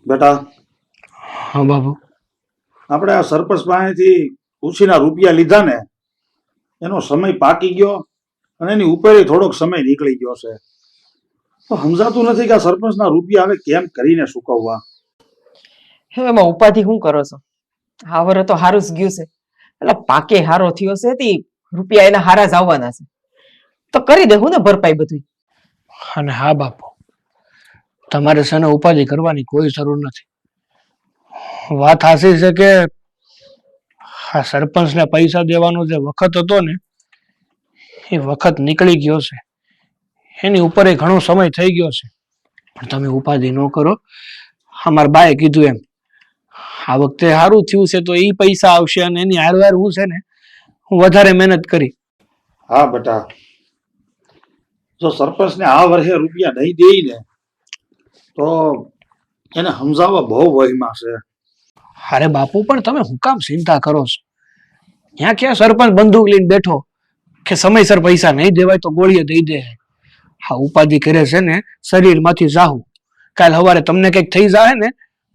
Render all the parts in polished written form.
બેટા, હા બાપુ. આપણે આ સરપંચ પાસેથી ઉછીના રૂપિયા લીધા ને, એનો સમય પાકી ગયો અને એની ઉપર થોડોક સમય નીકળી ગયો છે. તો સમજાતું નથી કે આ સરપંચના રૂપિયા હવે કેમ કરીને ચૂકવવા. હવે એમાં ઉપાધિ શું કરો છો? આ વરે તો હારું જ ગયું છે. એટલે પાકે હારો થયો છે તે રૂપિયા એના હારા જ આવવાના છે. તો કરી દેવું ને ભરપાઈ બધું. અને હા બાપુ, તમારે છે ને ઉપાધિ કરવાની કોઈ જરૂર નથી. વાત હાસી છે કે આ સરપંચને પૈસા દેવાનો જે વખત હતો ને, એ વખત નીકળી ગયો છે. એની ઉપર ઘણો સમય થઈ ગયો છે. પણ તમે ઉપાધિ ન કરો. અમારા બાએ કીધું એમ, આ વખતે સારું થયું છે તો એ પૈસા આવશે અને એની હારવાર હું છે ને હું વધારે મહેનત કરી. હા બેટા, જો સરપંચને આ વર્ષે રૂપિયા નહીં દે ને તો એને સમજાવવા બહુ વહીમાં છે. અરે બાપુ, પણ તમે હું કામ ચિંતા કરો છો? ત્યાં ક્યાં સરપંચ બંદૂક લઈને બેઠો કે સમયસર પૈસા નહીં દેવાય તો ગોળીએ દઈ દે. હા, ઉપાધિ કરે છે ને શરીરમાંથી જાહું. કાલ સવારે તમને કંઈક થઈ જાય ને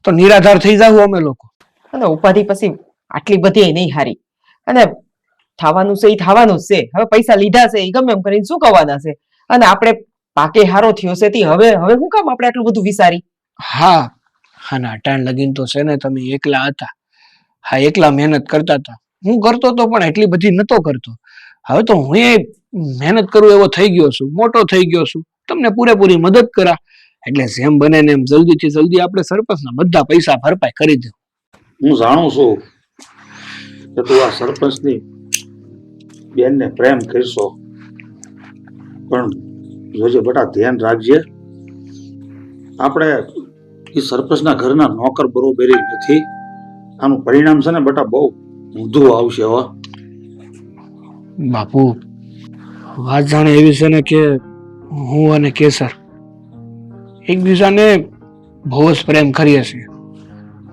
તો નિરાધાર થઈ જાવ અમે લોકો. અને ઉપાધિ પછી આટલી બધી નહીં હારી. અને થવાનું છે એ થવાનું જ છે. હવે પૈસા લીધા છે એ ગમે એમ કરીને શું કરવાના છે? અને આપણે પાકે હારો થયો છે તે હવે શું કામ આપણે આટલું બધું વિચારી? હા, અને અટાણ લગીન તો છે ને તમે એકલા હતા. હા, એકલા મહેનત કરતા હતા. હું કરતો હતો પણ એટલી બધી નતો કરતો. હવે તો હું એ મહેનત કરું એવો થઈ ગયો છું, મોટો થઈ ગયો છું. તમને પૂરેપૂરી મદદ કરા એટલે જેમ બને ને એમ જલ્દીથી જલ્દી આપણે સરપંચના બધા પૈસા ભરપાઈ કરી દઉં. હું જાણું છું કે તું આ સરપંચની બેનને પ્રેમ કરશો, પણ જોજે બેટા, ધ્યાન રાખજે. આપણે એ સરપંચના ઘરના નોકર બરોબરી નથી. આનું પરિણામ છે ને બેટા બહુ ઊંધું આવશે. હો બાપુ, વાત જાણે એવી છે ને કે હું અને કેસર એકબીજાને બહુ જ પ્રેમ કરીએ છીએ.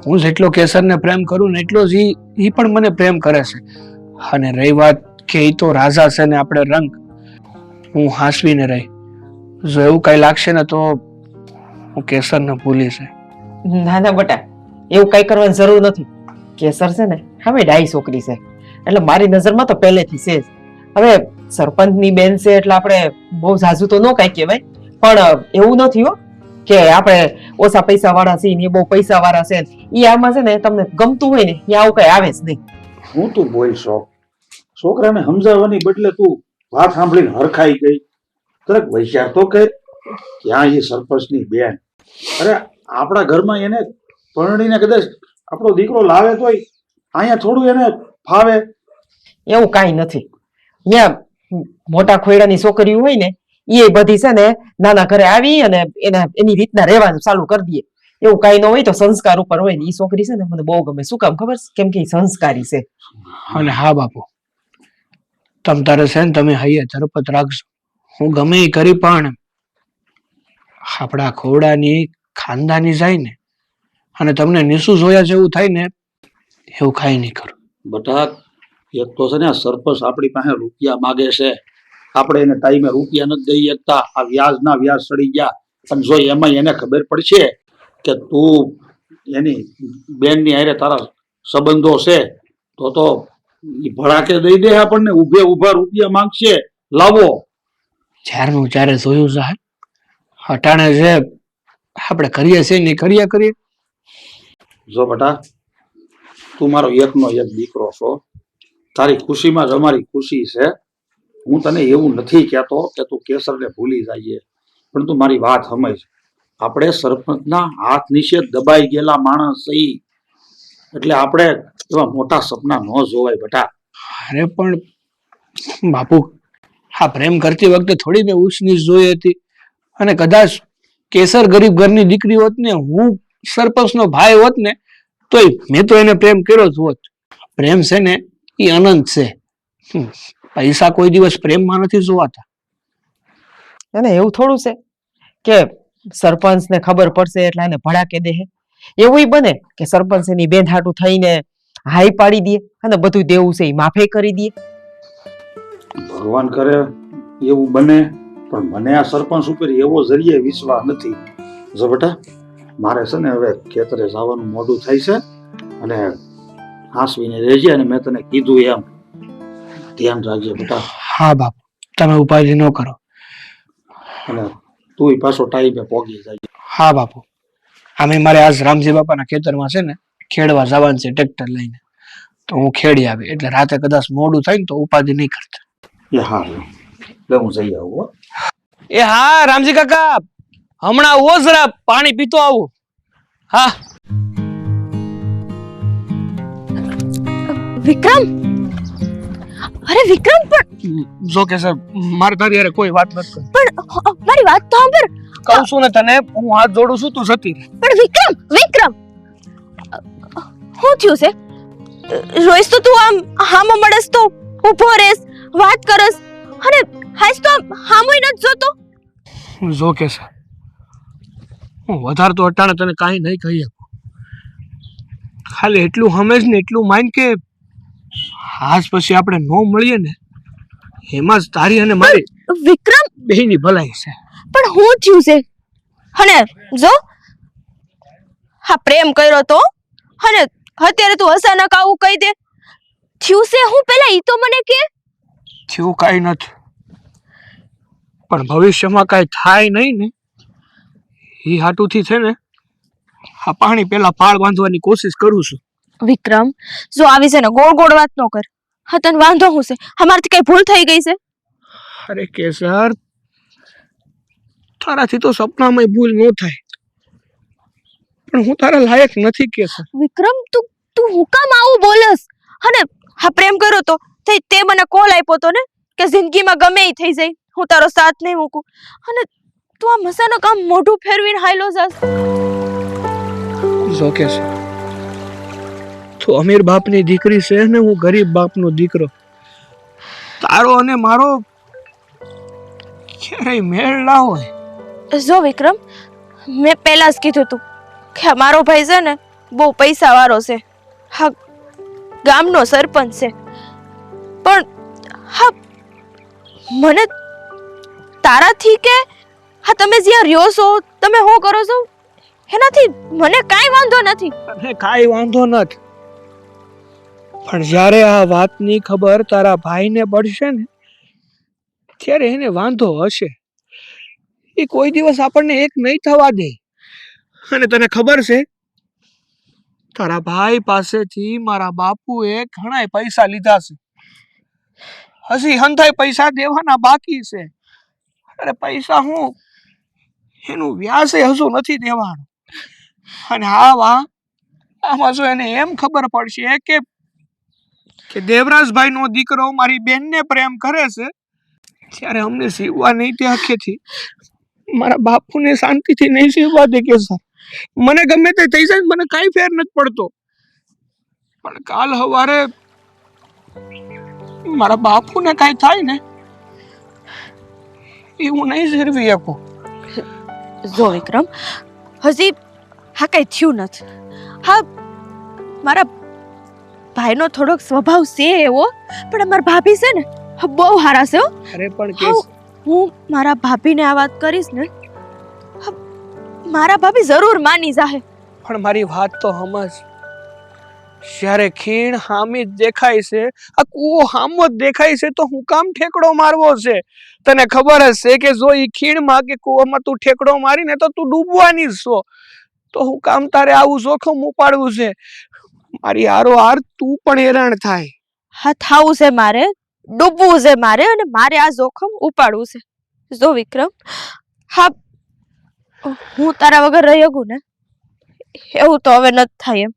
હું જેટલો કેસરને પ્રેમ કરું ને એટલો જ ઈ પણ મને પ્રેમ કરે છે. અને રહી વાત કે એ તો રાજા છે ને આપણે રંગ, હું હાંસવીને રહી. જો એવું કઈ લાગશે ને તો હું કેસરને ભૂલી છે. ના ના બટા, એવું કઈ કરવાની જરૂર નથી. કેસર છે ને હવે ડાઈ છોકરી છે, એટલે મારી નજરમાં તો પહેલેથી છે જ. હવે સરપંચની બેન છે એટલે આપણે બહુ ઝાઝુ તો ન કઈ કહેવાય, પણ એવું નથી હો કે આપણે ઓછા પૈસા વાળા છીએ ને એ બહુ પૈસા વાળા છે. એ આમાં છે ને તમને ગમતું હોય ને એ આવું કઈ આવે જ નહીં. હું તું બોલશો? છોકરાને સમજાવવાની બદલે તું વાત સાંભળીને હરખાઈ ગઈ. તરક વૈચાર તો કે ક્યાં એ સરપંચની બેન. અરે આપણા ઘરમાં એને પરણીને કદાચ આપણો દીકરો લાવે તોય અહીંયા થોડું એને ફાવે. એવું કાંઈ નથી. ત્યાં મોટા ખોયડાની છોકરીઓ હોય ને એ બધી છે ને નાના ઘરે આવી અને એની રીતના રહેવાનું ચાલુ કરી દે. એવું કાંઈ ન હોય તો સંસ્કાર ઉપર હોય ને. એ છોકરી છે ને મને બહુ ગમે. શું કામ ખબર છે? કેમ કે એ સંસ્કારી છે. અને હા બાપુ, તમ તારે છે ને તમે હૈયે ઝરપત રાખજો. હું ગમે એ કરી પણ આપણા ખોડાની ખાનદાની જાય ને અને તમને નીસું જોયા જેવું થાય ને એવું ખાઈ નહીં કરું. બટા, એક તો છે ને આ સરપંચ આપણી પાસે રૂપિયા માગે છે. આપણે એને ટાઈમે રૂપિયા નથી દઈ શકતા. આ વ્યાજના વ્યાજ ચડી ગયા. અને જો એમાં એને ખબર પડશે કે તું એની બેનની હારે તારા સંબંધો છે તો ઈ ભડાકે દઈ દે આપણને. ઉભે ઉભા રૂપિયા માંગશે. લાવો. જ્યારનું ત્યારે જોયું સાહેબ, અટાણે જે આપણે કરીએ છીએ ને કરીએ. જો બટા, તું મારો એકનો એક દીકરો છો. તારી ખુશીમાં જ અમારી ખુશી છે. હું તને એવું નથી કહેતો કે તું કેસરને ભૂલી જાય, પણ તું મારી વાત સમજ. આપણે સરપંચના હાથ નીચે દબાઈ ગયેલા માણસ છીએ, એટલે આપણે એવા મોટા સપના ન જોવાય બેટા. અરે પણ બાપુ, હા પ્રેમ કરતી વખતે થોડી મેં ઊંચ નીચ જોઈ હતી. અને કદાચ કેસર ગરીબ ઘરની દીકરી હોત ને, હું સરપંચનો ભાઈ હોત ને, તોય મેં તો એને પ્રેમ કર્યો જ હોત. પ્રેમ છે ને એ અનંત છે. પૈસા કોઈ દિવસ પ્રેમમાં નથી જોવાતા. અને એવું થોડું છે કે સરપંચને ખબર પડશે એટલે એને ભડાકે દે. એવું બને કે સરપંચ એની બેન હાટું થઈને હાઈ પાડી દે અને બધું દેવું છે એ માફે કરી દે. ભગવાન કરે એવું બને, પણ મને આ સરપંચ ઉપર એવો જરીએ વિશ્વાસ નથી. જો બેટા, મારે છે ને હવે ખેતરે જવાનું મોડું થાય છે, અને હાંસવીને રહેજે, અને મેં તને કીધું એમ ધ્યાન રાખજે બેટા. હા બાપુ, તમે ઉપાધિ ન કરો. અને તું પાછો ટાઈમે પોગી જાય. હા બાપુ, અમે મારે આજ રામજી બાપાના ખેતરમાં છે ને ખેડવા જવાનું છે ટ્રેક્ટર લઈને, તો હું ખેડી આવી એટલે રાતે કદાચ મોડું થાય ને તો ઉપાધિ નહીં કરતા. એ હા એટલે હું જઈ આવું હો. એ હા રામજી કાકા, હમણાં આવો જરા પાણી પીતો આવું. હા વિક્રમ, અરે વિક્રમ, પણ જો કે સર મારે તારી યારે કોઈ વાત નથી કરવી. મારી વાત તો સાંભળ. કહું છું ને તને, હું હાથ જોડું છું, તું જતી રહે. પણ વિક્રમ, વિક્રમ, શું થયું છે? રોઈસ તો તું આમ હામો મળસ તો ઊભો રહેસ, વાત કરસ, અને હાઈસ તો આમ હામોય નથી જોતો. જો કે સર હું વધારે તો અટાણે તને કાંઈ નહીં કહી શકું. ખાલી એટલું હમેજ ને એટલું માન કે આજ પછી આપણે નો મળીએ ને એમાં જ તારી અને મારી વિક્રમ, બેયની ભલાઈ છે. પણ શું થયું છે? અને જો હા પ્રેમ કર્યો તો, અને અત્યારે તું અચાનક આવું કહી દે. થયું છે હું પેલા ઈ તો મને કે. થયું કાંઈ નથી, પણ ભવિષ્યમાં કાંઈ થાય નહીં ને એ હાટુથી છે ને આ પાણી પેલા પાળ બાંધવાની કોશિશ કરું છું. વિક્રમ, જો આવી છે ને ગોળ ગોળ વાત ન કર. હા તને વાંધો હું છે? અમારથી કઈ ભૂલ થઈ ગઈ છે? અરે કેસર, તારાથી તો સપનામાં ભૂલ ન થાય, પણ હું તારા લાયક નથી કેસર. વિક્રમ, તું હું કામ આવું બોલસ? અને હા પ્રેમ કર્યો તો તે મને કોલ આપ્યો તો ને કે જિંદગીમાં ગમે ઈ થઈ જાય, હું તારો સાથ નહીં મૂકું, અને તું આ મસાનો કામ મોઢું ફેરવીને હાયલો જાસ. જો કેસર, તું અમીર બાપની દીકરી છે ને હું ગરીબ બાપનો દીકરો. તારો અને મારો ક્યારેય મેળ ના હોય. જો વિક્રમ, મેં પહેલા જ કીધું તું કે મારો ભાઈ છે ને બહુ પૈસા વાળો છે, હા ગામનો સરપંચ છે, પણ હા મને તારાથી કે હા તમે જ્યાં રહ્યો છો, તમે શું કરો છો, એનાથી મને કાંઈ વાંધો નથી. અને કાંઈ વાંધો નથી, પણ જ્યારે આ વાતની ખબર તારા ભાઈને પડશે ને ત્યારે એને વાંધો હશે. એ કોઈ દિવસ આપણને એક નહીં થવા દે. અને તને ખબર છે તારા ભાઈ પાસેથી મારા બાપુએ ઘણાય પૈસા લીધા છે, હજી હંધાય પૈસા દેવાના બાકી છે. અરે પૈસા હું એનું વ્યાજ હજુ નથી દેવાનું. અને આમાં જો એને એમ ખબર પડશે કે દેવરાજભાઈ નો દીકરો મારી બેનને પ્રેમ કરે છે, ત્યારે અમને જીવવા નહીં દે આખેથી. મારા બાપુને શાંતિથી નહીં જીવવા દે કે સર. મને ગમે તે થઈ જાય, મને કાંઈ ફેર નથી પડતો, પણ કાલ સવારે મારા બાપુને કાંઈ થાય ને એ હું નહીં જીરવી શકું. જો વિક્રમ, હજી હા કઈ થયું નથી. હા મારા ભાઈનો થોડોક સ્વભાવ છે એવો, પણ અમારા ભાભી છે ને બહુ સારા છે હો. અરે પણ કેસ હું મારા ભાભીને આ વાત કરીશ ને, મારા ભાભી જરૂર માની જાહે. પણ મારી વાત તો સમજ. જ્યારે ખીણ હામી જ દેખાય છે, આ કૂવો હામો જ દેખાય છે, તો હું કામ ઠેકડો મારવો છે? તને ખબર જ છે કે જો ઈ ખીણમાં કે કૂવામાં તું ઠેકડો મારીને તો તું ડૂબવાની જ છો, તો હું કામ તારે આવું જોખમ ઉપાડવું છે? મારી હારોહાર તું પણ હેરાન થાય. હા થાવું છે મારે, ડૂબવું છે મારે, અને મારે આ જોખમ ઉપાડવું છે. જો વિક્રમ, હા હું તારા વગર રહી શકું ને એવું તો હવે નથી થાય એમ.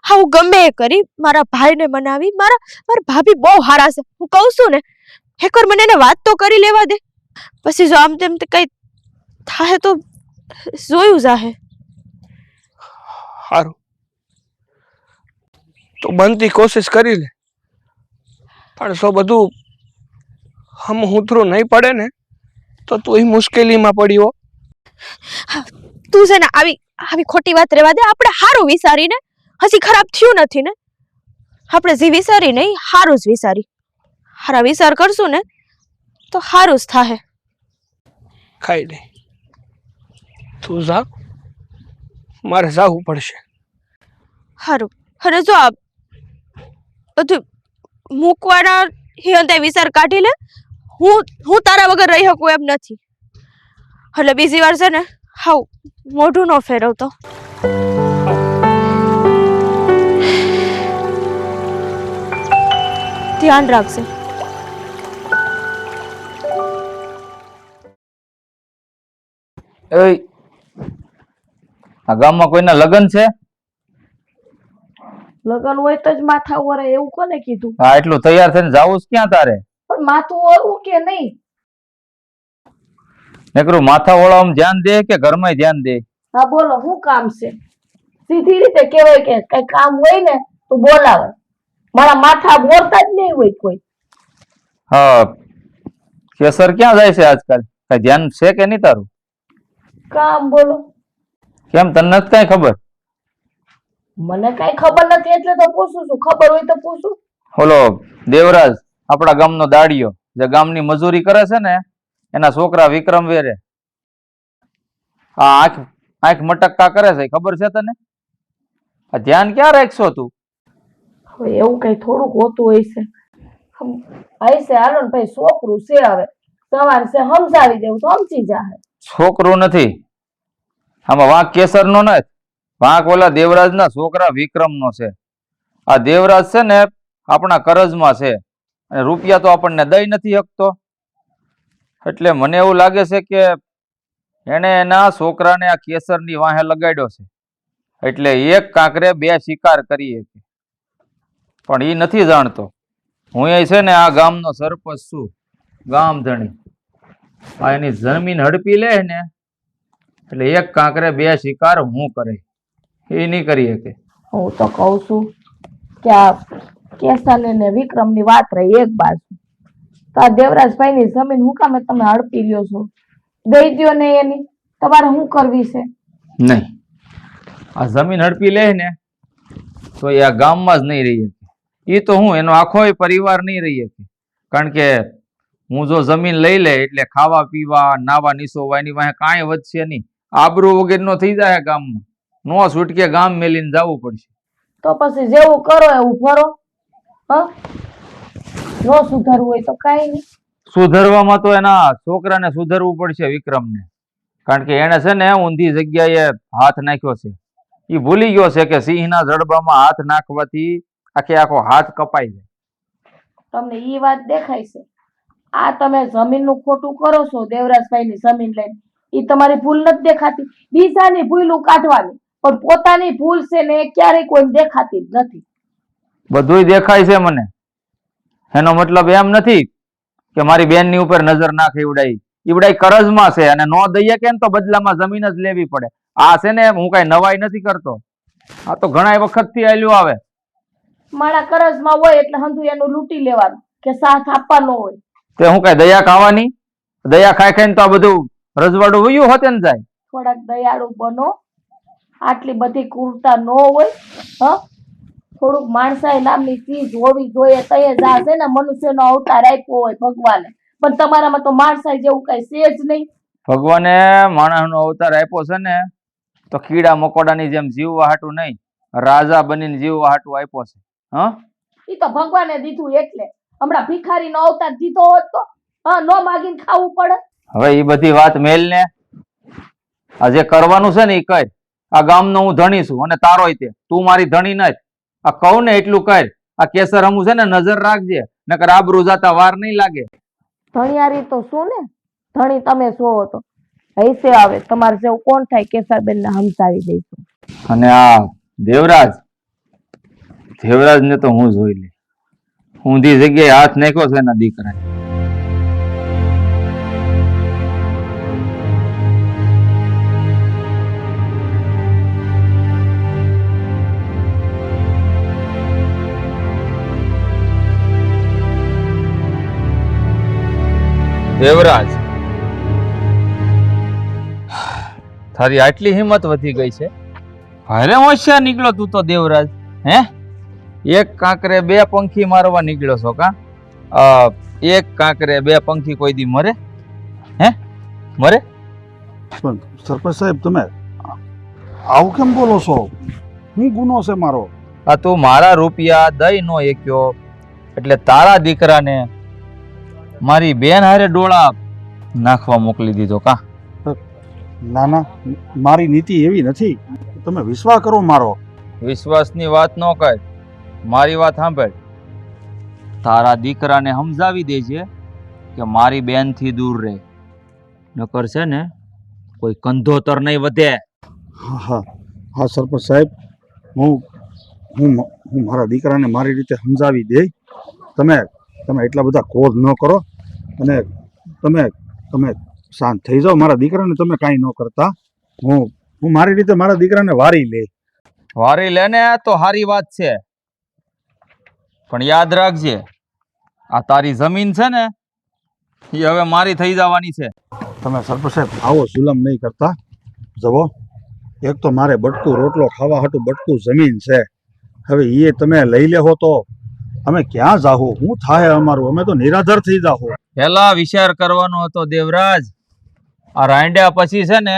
હા હું ગમે એ કરી મારા ભાઈને મનાવી, મારા ભાભી બહુ સારા છે, હું કહું છું ને એકવાર મને એને વાત તો કરી લેવા દે, પછી જો આમ તેમ કઈ થાય તો જોયું જાહે. સારું, તો બનતી કોશિશ કરી લે, પણ જો બધું હમ હુતરું નહીં પડે ને તો તું મુશ્કેલીમાં પડ્યો. તું છે ને આવી ખોટી વાત રહેવા દે. આપણે સારું વિચારીને, હજી ખરાબ થયું નથી ને, આપણે જે વિચારી નહીં સારું જ વિચારી, સારા વિચાર કરશું ને તો સારું જ થાહે. ખાઈ લે તું જા, મારે જવું પડશે. સારું. અને જો આ બધું મૂકવાના હિયંતે વિચાર કાઢી લે. હું તારા વગર રહી શકું એમ નથી. એટલે બીજી વાર છે ને હાવ મોઢું ન ફેરવતો. ધ્યાન રાખશે. એય આ ગામમાં કોઈના લગ્ન છે? લગન હોય તો જ માથા ઓરે એવું કોને કીધું? હા, એટલું તૈયાર થઈને જાવું ક્યાં તારે? પણ માથું ઓરવું કે નહીં? નકરું માથા ઓળામાં ધ્યાન દે કે ઘરમાં ધ્યાન દે? હા બોલો, શું કામ છે? સીધી રીતે કહેવાય કે કઈ કામ હોય ને તો બોલાવે. મારા માથા બોરતા જ નહીં હોય કોઈ. હા, કેસર ક્યાં જાય છે આજકાલ? કઈ ધ્યાન છે કે નહીં તારું? કામ બોલો. કેમ તને નથી કઈ ખબર? મને કઈ ખબર નથી એટલે તો પૂછું છું. ખબર હોય તો પૂછું. ઓલો દેવરાજ, આપણા ગામનો દાડિયો, જે ગામની મજૂરી કરે છે ને, એના છોકરા વિક્રમ વેરે આ આંખ મટક્કા કરે છે, ખબર છે તને? આ ધ્યાન ક્યાં રાખશો તું? હવે એવું કઈ થોડુંક હોતું હોય છે. ભાઈ છે હાલો ને ભાઈ, છોકરું છે હવે સવાર છે સમજાવી દેવું તો સમજી જાય. છોકરું નથી આમાં, વાંક કેસર નો નથી, વાંક ઓલા દેવરાજ ના છોકરા વિક્રમ નો છે. આ દેવરાજ છે ને આપણા કરજમાં છે અને રૂપિયા તો આપણને દઈ નથી શકતો. એટલે મને એવું લાગે છે કે એને એના છોકરાને આ કેસરની વાહે લગાડ્યો છે, એટલે એક કાંકરે બે શિકાર કરીએ. પણ એ નથી જાણતો હું એ છે ને આ ગામનો સરપંચ છું, ગામ ધણી. આ એની જમીન હડપી લે ને એટલે એક કાંકરે બે શિકાર હું કરે, એ નહીં કરી શકે. હું તો કઉ છું કે આ કેસર ને વિક્રમ ની વાત રહી એક બાજુ, તો આ દેવરાજભાઈ ની જમીન હું કામે તમે હડપી લ્યો છો? દઈ દ્યો ને એની, તમારે શું કરવી છે? નહીં, આ જમીન હડપી લે ને તો એ આ ગામમાં જ નહીં રહી શકે. એ તો હું એનો આખો પરિવાર નહીં રહી શકે, કારણ કે હું જો જમીન લઈ લે એટલે ખાવા પીવા નાવા નીસોવા એની વાહે કાંઈ વધશે નહીં. આબરૂ વગેરેનો થઈ જાય ગામમાં, નો છૂટકે ગામ મેલીને જવું પડશે. તો પછી જેવું કરો એવું ફરો. ન સુધારવું હોય તો કઈ નહીં. સુધરવામાં તો એના છોકરાને સુધરવું પડશે, વિક્રમને, કારણ કે એને છે ને ઊંધી જગ્યાએ હાથ નાખ્યો છે. એ ભૂલી ગયો છે કે સિંહના જડબામાં હાથ નાખવાથી આખે આખો હાથ કપાઈ જાય. તમને ઈ વાત દેખાય છે? આ તમે જમીનનું ખોટું કરો છો દેવરાજભાઈ ની જમીન લઈને, ઈ તમારી ભૂલ નથી દેખાતી. બીજાની ભૂલું કાઢવાની, પણ પોતાની ભૂલ છે ને એ ક્યારેય કોઈ દેખાતી જ નથી. બધુંય દેખાય છે મને. એનો મતલબ એમ નથી કે મારી બેનની ઉપર નજર નાખે ઈવડાઈ કરજમાં છે અને નો દઈએ કે તો બદલામાં જમીન જ લેવી પડે. આ છે ને હું કઈ નવાઈ નથી કરતો, આ તો ઘણા વખત થી આલ્યું આવે. મારા કરજમાં હોય એટલે હંધુ એનું લૂંટી લેવાનું કે સાથ આપવાનો હોય. તે હું કઈ દયા ખાવાની? દયા ખાઈ ખાઈને તો આ બધું રજવાડું વયું હોતે ને જાય. થોડાક દયાળુ બનો, આટલી બધી ક્રૂરતા ન હોય. થોડુંક માણસાઈ નામની ચીજ હોવી જોઈએ. તયે જ આ છે ને મનુષ્યનો અવતાર આપ્યો હોય ભગવાને, પણ તમારામાં તો માણસાઈ જેવું કઈ છે જ નહીં. ભગવાને માણસનો અવતાર આપ્યો છે ને તો કીડા મકોડાની જેમ જીવવા હાટું નહીં, રાજા બનીને જીવવા હાટું આપ્યો છે. ઈ તો ભગવાને દીધું એટલે. હમણાં ભિખારીનો અવતાર દીધો હોત તો ન માગીને ખાવું પડે. હવે એ બધી વાત મેલ ને, આ જે કરવાનું છે ને એ કર. આ ગામનો હું ધણી છું અને તારોય તે, તું મારી ધણી નથી. આ કહું ને એટલું કર. આ કેસર હમું છે ને નજર રાખજે, નકર આબરૂ જાતા વાર નહીં લાગે. ધણિયારી તો શું ને, ધણી તમે છો તો હૈસે આવે. તમારે જેવું કોણ થાય કેસરબેન ને સમજાવી દઈશું. અને આ દેવરાજ ને તો હું જોઈ લે, ઊંધી જગ્યાએ હાથ નાખ્યો છે એના દીકરા. દેવરાજ, તારી આટલી હિંમત વધી ગઈ છે? ભારે હોશિયાર નીકળ્યો તું તો દેવરાજ. એક કાંકરે બે પંખી મારવા નીકળ્યો છો કા? એક કાંકરે બે પંખી કોઈ દી મરે? મરે? પણ સરપંચ સાહેબ તમે આવું કેમ બોલો છો? શું ગુનો છે મારો? આ તું મારા રૂપિયા દઈ નો એક્યો એટલે તારા દીકરાને મારી બેન હારે ડોળા નાખવા મોકલી દીધો કા? ના ના, મારી નીતિ એવી નથી. તમે વિશ્વાસ કરો મારો. વિશ્વાસની વાત ન કર, મારી વાત સાંભળ. તારા દીકરાને સમજાવી દેજે કે મારી બેનથી દૂર રહે, નકર છે ને કોઈ કંધોતર નહીં વધે. હા હા હા સરપંચ સાહેબ, હું હું હું મારા દીકરાને મારી રીતે સમજાવી દે. તમે તમે એટલા બધા ક્રોધ ન કરો અને તમે તમે શાંત થઈ જાઓ. મારા દીકરાને તમે કાંઈ ન કરતા. હું હું મારી રીતે મારા દીકરાને વારી લે. વારી લે ને તો સારી વાત છે, પણ યાદ રાખજે આ તારી જમીન છે ને એ હવે મારી થઈ જવાની છે. તમે સરપંચ સાહેબ આવો જુલમ નહીં કરતા. જવો, એક તો મારે બટકું રોટલો ખાવા હાટું બટકું જમીન છે. હવે એ તમે લઈ લેહો તો અમે ક્યાં જાહું? શું થાય અમારું? અમે તો નિરાધાર થઈ જાહું. પેલા વિચાર કરવાનો હતો દેવરાજ. આ રાંડ્યા પછી છે ને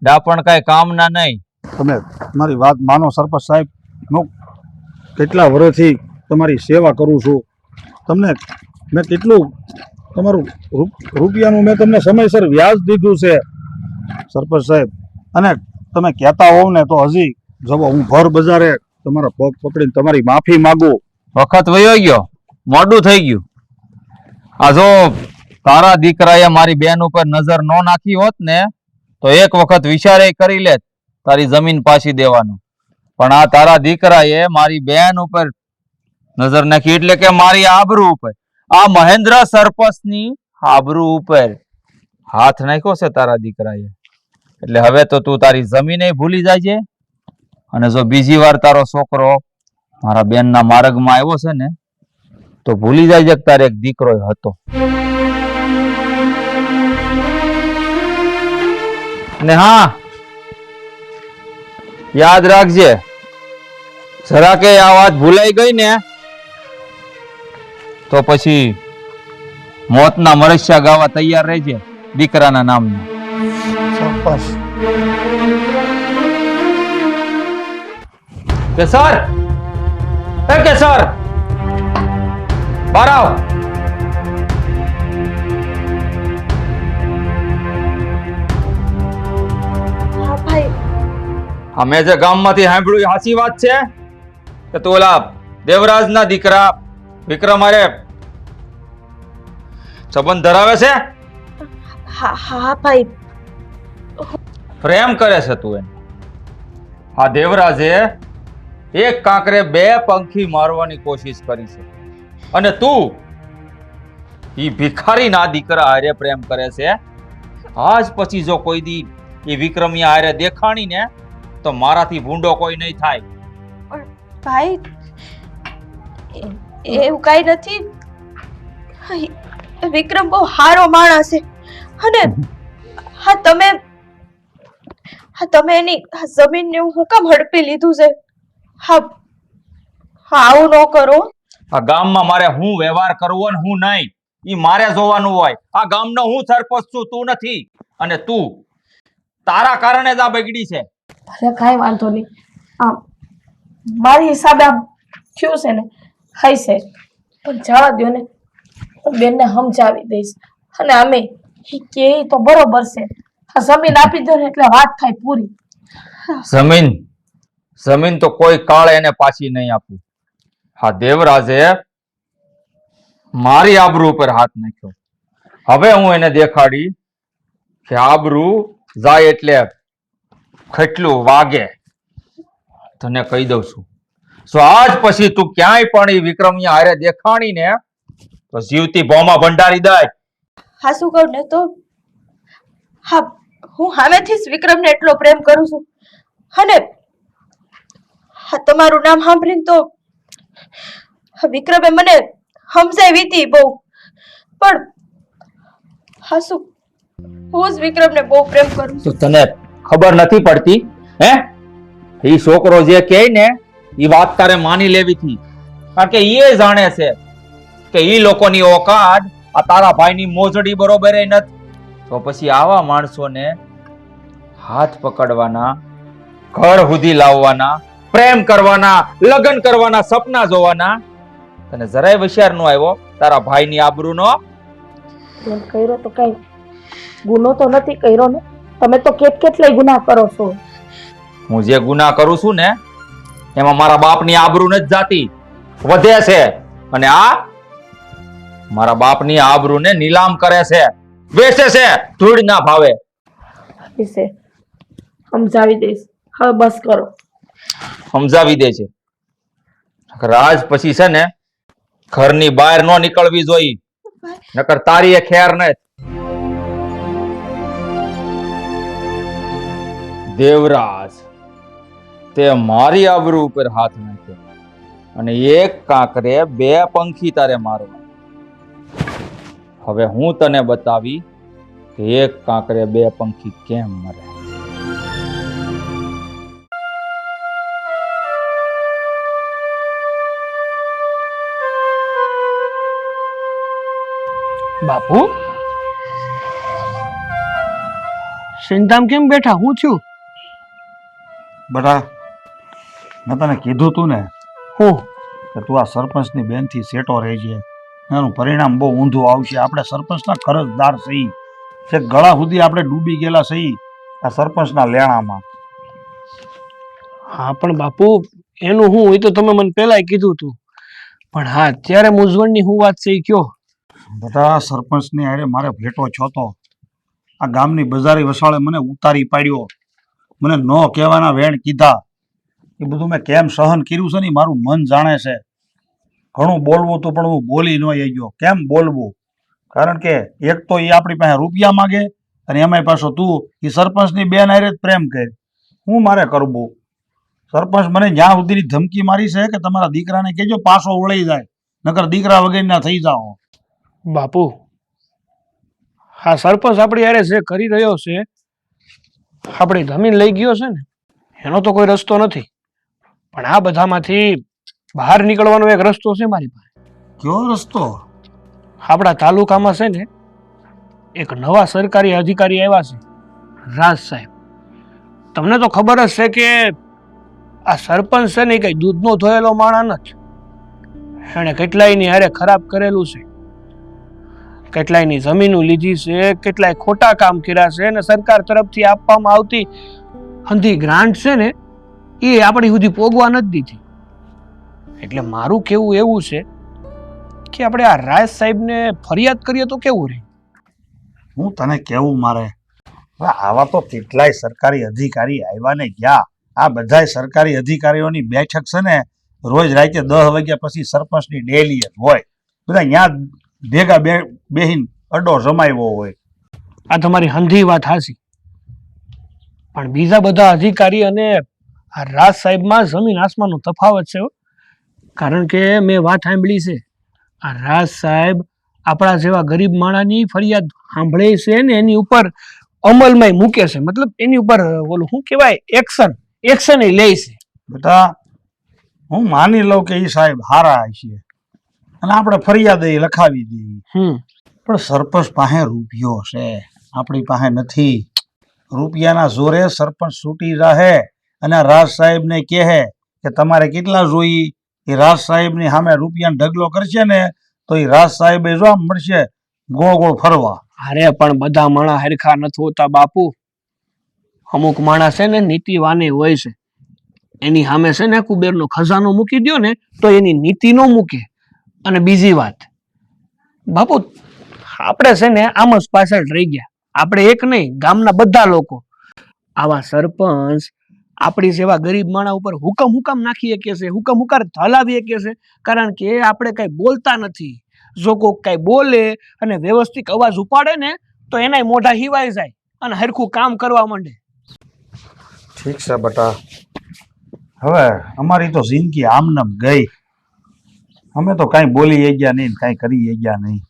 ડાપણ કઈ કામના નહીં. તમે મારી વાત માનો સરપંચ સાહેબ. હું કેટલા વર્ષથી તમારી સેવા કરું છું. તમને મેં કેટલું તમારું રૂપિયાનું મેં તમને સમયસર વ્યાજ દીધું છે સરપંચ સાહેબ. અને તમે કહેતા હોવ ને તો હજી જવો, હું ભર બજારે તમારા પગ પકડીને તમારી માફી માગું. વખત વયો ગયો, મોડું થઈ ગયું. આ જો તારા દીકરાએ મારી બેન ઉપર નજર ન નાખી હોત ને તો એક વખત વિચારે કરી લેત તારી જમીન પાછી દેવાનું. પણ આ તારા દીકરાએ મારી બેન ઉપર નજર નાખી એટલે કે મારી આબરૂ ઉપર, આ મહેન્દ્ર સરપંચની આબરૂ ઉપર હાથ નાખ્યો છે તારા દીકરાએ. એટલે હવે તો તું તારી જમીને ભૂલી જાજે. અને જો બીજી વાર તારો છોકરો મારા બેનના માર્ગમાં આવ્યો છે ને તો ભૂલી જાય કે તારે એક દીકરો હતો. ને હા, યાદ રાખજે, જરા કે આ વાત ભૂલાઈ ગઈ ને તો પછી મોતના મરસ્યા ગાવા તૈયાર રહેજે દીકરાના નામના. સરપંચ કેસર, એ કેસર, બહાર આવ. હા ભાઈ, અમે જે ગામમાંથી સાંભળ્યું એ સાચી વાત છે કે તું ઓલા દેવરાજના દીકરા વિક્રમ હારે સંબંધ ધરાવે છે? હા હા ભાઈ, પ્રેમ કરે છે તું એને? આ દેવરાજે એક કાંકરે બે પંખી મારવાની કોશિશ કરી છે અને તું ઈ ભિખારીના દીકરા હારે પ્રેમ કરે છે. આજ પછી જો કોઈ દી એ વિક્રમિયા હારે દેખાણી ને તો મારાથી ભૂંડો કોઈ નહીં થાય. ભાઈ એવું કઈ નથી. વિક્રમ બહુ સારો માણસ છે અને તમે એની જમીનને હું કામ હડપી લીધું છે? હા આવું ન કરો. આ ગામમાં મારે હું વ્યવહાર કરવો ને હું નહીં ઈ મારે જોવાનું હોય. આ ગામનો હું સરપંચ છું, તું નથી. અને તું તારા કારણે જ આ બગડી છે. અરે કાંઈ વાંધો નહીં. આમ મારી હિસાબે આમ થયું છે ને ખાઈ છે, પણ જવા દો ને, હું બેનને સમજાવી દઈશ. અને અમે કે તો બરોબર છે, આ જમીન આપી દો ને એટલે વાત થાય પૂરી. જમીન તો કોઈ કાળે એને પાછી નહીં આપું. હા દેવરાજે મારી આબરૂ ઉપર હાથ નાખ્યો. હવે હું એને દેખાડી કે આબરૂ જાય એટલે કેટલું વાગે. તને કહી દઉં છું, જો આજ પછી તું ક્યાંય પણ એ વિક્રમિયા હારે દેખાણી ને તો જીવતી ભોમાં ભંડારી દે. હા શું કહું ને તો હા હું સામેથી જ વિક્રમને એટલો પ્રેમ કરું છું અને હા તમારું નામ સાંભળીને તો વિક્રમે મને સમજાવી હતી બહુ, પણ હા શું હું જ વિક્રમને બહુ પ્રેમ કરું છું. તો તને ખબર નથી પડતી હે? એ છોકરો જે કહે ને એ વાત તારે માની લેવી થી, કારણ કે એ જાણે છે કે એ લોકોની ઓકાત આ તારા ભાઈની મોજડી બરોબર નથી. તો પછી આવા માણસોને હાથ પકડવાના, ઘર સુધી લાવવાના, પ્રેમ કરવાના, લગ્ન કરવાના, સપના જોવાના. તને જરાય વિચાર ન આવ્યો તારા ભાઈની આબરૂનો? એમ કર્યો તો કઈ ગુનો તો નથી કર્યો ને. તમે તો કેટલાય ગુના કરો છો. હું જે ગુના કરું છું ને એમાં મારા બાપની આબરૂ નથી જાતી, વધે છે. અને આ મારા બાપની આબરૂને નીલામ કરે છે, વેચે છે ધૂળના ભાવે. વિશે સમજાવી દઈશ. હવે બસ કરો. સમજાવી દે છે. રાજ પછી છે ને ઘરની બહાર ન નીકળવી જોઈએ, નકર તારી એ ખેર ને. દેવરાજ, તે મારી આબરૂ ઉપર હાથ નાખ્યો અને એક કાંકરે બે પંખી તારે મારવા. હવે હું તને બતાવી કે એક કાંકરે બે પંખી કેમ મરે. બાપુ, ચિંતામાં કેમ બેઠા? હું છું બેટા, મેં તને કીધું તું ને હું કે તું આ સરપંચની બેનથી સેટો રહેજે. એનું પરિણામ બહુ ઊંધું આવશે. આપણે સરપંચના કરજદાર સહી છે, ગળા સુધી આપણે ડૂબી ગયેલા સહી આ સરપંચના લેણામાં. હા પણ બાપુ, એનું હું એ તો તમે મને પહેલા કીધું તું. પણ હા, અત્યારે મૂંઝવણની હું વાત છે એ કયો. બધા સરપંચને અરે મારે ભેટો છો તો આ ગામની બજારી વસાળે મને ઉતારી પાડ્યો, મને ન કહેવાના વેણ કીધા. એ બધું મેં કેમ સહન કર્યું છે ને ઈ મારું મન જાણે છે. ઘણું બોલવું હતું પણ હું બોલી ન આવી ગયો. કેમ બોલવું? કારણ કે એક તો એ આપણી પાસે રૂપિયા માગે અને એમાંય પાછો તું એ સરપંચની બેન હારે જ પ્રેમ કર. હું મારે કરવું? સરપંચ મને જ્યાં સુધીની ધમકી મારી છે કે તમારા દીકરાને કહેજો પાછો વળી જાય, નકર દીકરા વગરના થઈ જાઓ. બાપુ, હા સરપંચ આપણી યારે જે કરી રહ્યો છે, આપણી જમીન લઈ ગયો છે ને, એનો તો કોઈ રસ્તો નથી. પણ આ બધામાંથી બહાર નીકળવાનો એક રસ્તો છે મારી પાસે. કયો રસ્તો? આપણા તાલુકામાં છે ને એક નવા સરકારી અધિકારી આવ્યા છે, રાજ સાહેબ. તમને તો ખબર જ છે કે આ સરપંચ છે ને કઈ દૂધનો ધોયેલો માણસ નથી. એણે કેટલાયની હારે ખરાબ કરેલું છે, કેટલાયની જમીનો લીધી છે, કેટલાય ખોટા કામ કર્યા છે, અને સરકાર તરફથી આપવામાં આવતી હંધી ગ્રાન્ટ છે ને એ આપણી સુધી પોગવા નથી દીધી. એટલે મારું કેવું એવું છે કે આપણે આ રાજ સાહેબને ફરિયાદ કરીએ તો કેવું રહે? હું તને કેવું મારે, આવા તો કેટલાય સરકારી અધિકારી આવ્યા ને ગયા. આ બધાય સરકારી અધિકારીઓની બેઠક છે ને રોજ રાતે 10 વાગ્યા પછી સરપંચની ડેલી જ હોય. બધા ત્યાં ભેગા બેહીન અડ્ડો જમાવ્યો હોય. આ તમારી હંધી વાત હાચી, પણ બીજા બધા અધિકારી અને આ રાજ સાહેબમાં જમીન આસમાનનો તફાવત છે હો. કારણ કે મેં વાત સાંભળી છે, આ રાજ સાહેબ આપણા જેવા ગરીબ માણસની ફરિયાદ સાંભળે છે ને એની ઉપર અમલમાં મૂકે છે. મતલબ એની ઉપર ઓલું શું કહેવાય, એક્શન એ લે છે. બેટા, હું માની લઉં કે એ સાહેબ હારા છે અને આપણે ફરિયાદ એ લખાવી દઈએ, પણ સરપંચ પાસે રૂપિયો છે, આપણી પાસે નથી. રૂપિયાના જોરે સરપંચ છૂટી રહે અને રાજ સાહેબને કહે કે તમારે કેટલા જોઈ, એ રાજ સાહેબની સામે રૂપિયાનો ઢગલો કરશે ને તો એ રાજ સાહેબ જો આમ મળશે ગોળ ગોળ ફરવા. અરે પણ બધા માણસ હરખા નથી હોતા બાપુ. અમુક માણસ છે ને નીતિવાને હોય છે, એની સામે છે ને કુબેરનો ખજાનો મૂકી દો ને તો એની નીતિ નો મૂકે. અને બીજી વાત બાપુ, આપણે છે ને આમ જ પાછળ રહી ગયા. આપણે એક નહીં, ગામના બધા લોકો આવા સરપંચ આપણી જેવા ગરીબ માણસ ઉપર હુકમ નાખી શકીએ છે, હુકમ હલાવી શકીએ છે, કારણ કે આપણે કઈ બોલતા નથી. જો કોઈક કઈ બોલે અને વ્યવસ્થિત અવાજ ઉપાડે ને તો એના મોઢા હિવાઈ જાય અને હરખું કામ કરવા માંડે. ઠીક છે બેટા, હવે અમારી તો જિંદગી આમનામ ગઈ. અમે તો કાંઈ બોલી ગયા નહીં, કાંઈ કરી ગયા નહીં.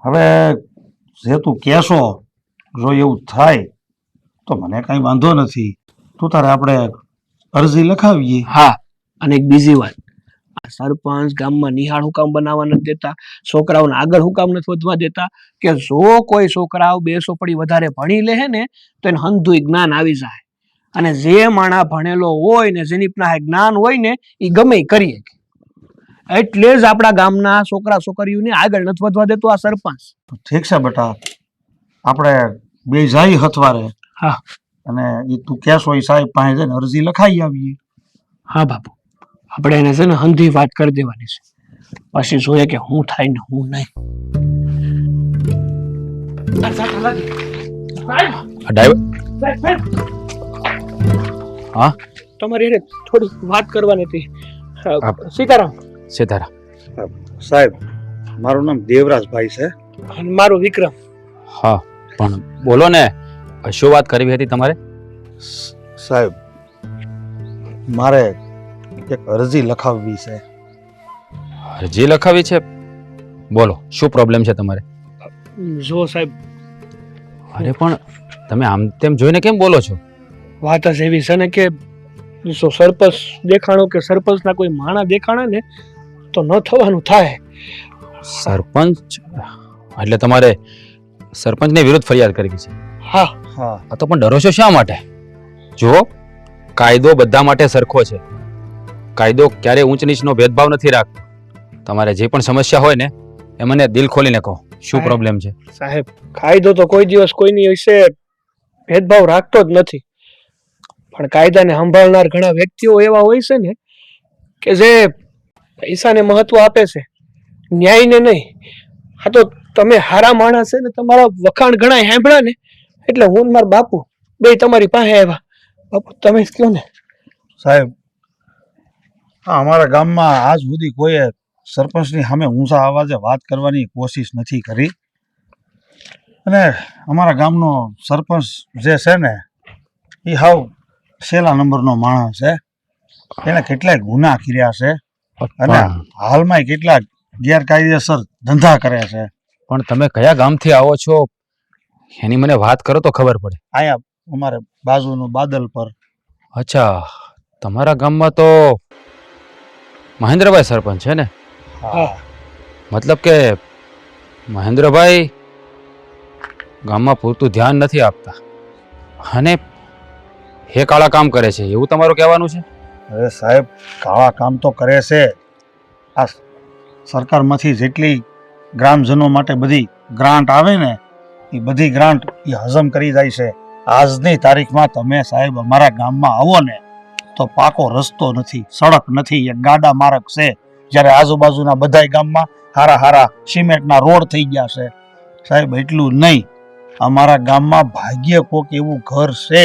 હવે જે તું કહેશો જો એવું થાય તો મને કાંઈ વાંધો નથી. તું તારે આપણે અરજી લખાવીએ. હા, અને એક બીજી વાત, આ સરપંચ ગામમાં નિહાળ હું કામ બનાવવા નથી દેતા, છોકરાઓને આગળ હું કામ નથી વધવા દેતા કે જો કોઈ છોકરાઓ 2 ચોપડી વધારે ભણી લે ને તો એને હંધુય જ્ઞાન આવી જાય. અને જે માણા ભણેલો હોય ને જેની પાસે જ્ઞાન હોય ને એ ગમે ઈ કરી શકે. એટલે જ આપણા ગામના છોકરા છોકરીઓને આગળ નથી વધવા દેતો આ સરપંચ. ઠીક છે બેટા, આપણે બે જાય હથવારે. હા. અને એ તું કહેશો એ સાહેબ પાસે જઈને અરજી લખાઈ આવીએ. હા બાપુ, આપણે એને છે ને હંધી વાત કરી દેવાની છે, પછી જોઈએ કે હું થાય ને હું નહીં. હા? તમારી એને થોડી વાત કરવાની હતી. સીતારામ. સીતારામ. સાહેબ, મારું નામ દેવરાજભાઈ છે. અને મારું વિક્રમ. હા, પણ બોલો ને, શું વાત કરવી હતી તમારે? સાહેબ, મારે એક અરજી લખાવવી છે. અરજી લખાવી છે? બોલો, શું પ્રોબ્લેમ છે તમારે? જો સાહેબ, અરે પણ તમે આમ તેમ જોઈને કેમ બોલો છો? વાત જ એવી છે ને કે જો સરપંચ દેખાણો કે સરપંચના કોઈ માણા દેખાણા ને તો ન થવાનું થાય. સરપંચ એટલે તમારે સરપંચની વિરુદ્ધ ફરિયાદ કરવી છે? હા. હા. આ તો પણ ડરો છો શા માટે? જો, કાયદો બધા માટે સરખો છે. કાયદો ક્યારે ઊંચ નીચનો ભેદભાવ નથી રાખતો. તમારે જે પણ સમસ્યા હોય ને એ મને દિલ ખોલીને કહો, શું પ્રોબ્લેમ છે? સાહેબ, કાયદો તો કોઈ દિવસ કોઈની વિશે ભેદભાવ રાખતો જ નથી, પણ કાયદાને સંભાળનાર ઘણા વ્યક્તિઓ એવા હોય છે ને કે જે પૈસાને મહત્વ આપે છે, ન્યાયને નહીં. આ તો તમે હારા માણસ છે ને, તમારા વખાણ ઘણા સાંભળ્યા ને એટલે હું ને મારા બાપુ બે તમારી પાસે આવ્યા. બાપુ તમે જ કહો ને. સાહેબ, અમારા ગામમાં આજ સુધી કોઈએ સરપંચની સામે ઊંચા અવાજે વાત કરવાની કોશિશ નથી કરી. અને અમારા ગામનો સરપંચ જે છે ને એ હાવ છેલ્લા નંબરનો માણસ છે. એને કેટલાય ગુના કર્યા છે અને હાલમાં કેટલાક ગેરકાયદેસર ધંધા કરે છે. પણ તમે કયા ગામથી આવો છો એની મને વાત કરો તો ખબર પડે. અહીંયા અમારે બાજુનું બાદલ પર. અચ્છા, તમારા ગામમાં તો મહેન્દ્રભાઈ સરપંચ છે ને? હા. મતલબ કે મહેન્દ્રભાઈ ગામમાં પૂરતું ધ્યાન નથી આપતા અને હે કાળા કામ કરે છે, એવું તમારું કહેવાનું છે? અરે સાહેબ, કાળા કામ તો કરે છે. આ સરકારમાંથી જેટલી ગ્રામજનો માટે બધી ગ્રાન્ટ આવે ને એ બધી ગ્રાન્ટ એ હજમ કરી જાય છે. આજની તારીખમાં તમે સાહેબ અમારા ગામમાં આવો ને તો પાકો રસ્તો નથી, સડક નથી, એક ગાડા માર્ગ છે. જ્યારે આજુબાજુના બધાય ગામમાં હારા હારા સિમેન્ટના રોડ થઈ ગયા છે. સાહેબ, એટલું નહીં, અમારા ગામમાં ભાગ્ય કોક એવું ઘર છે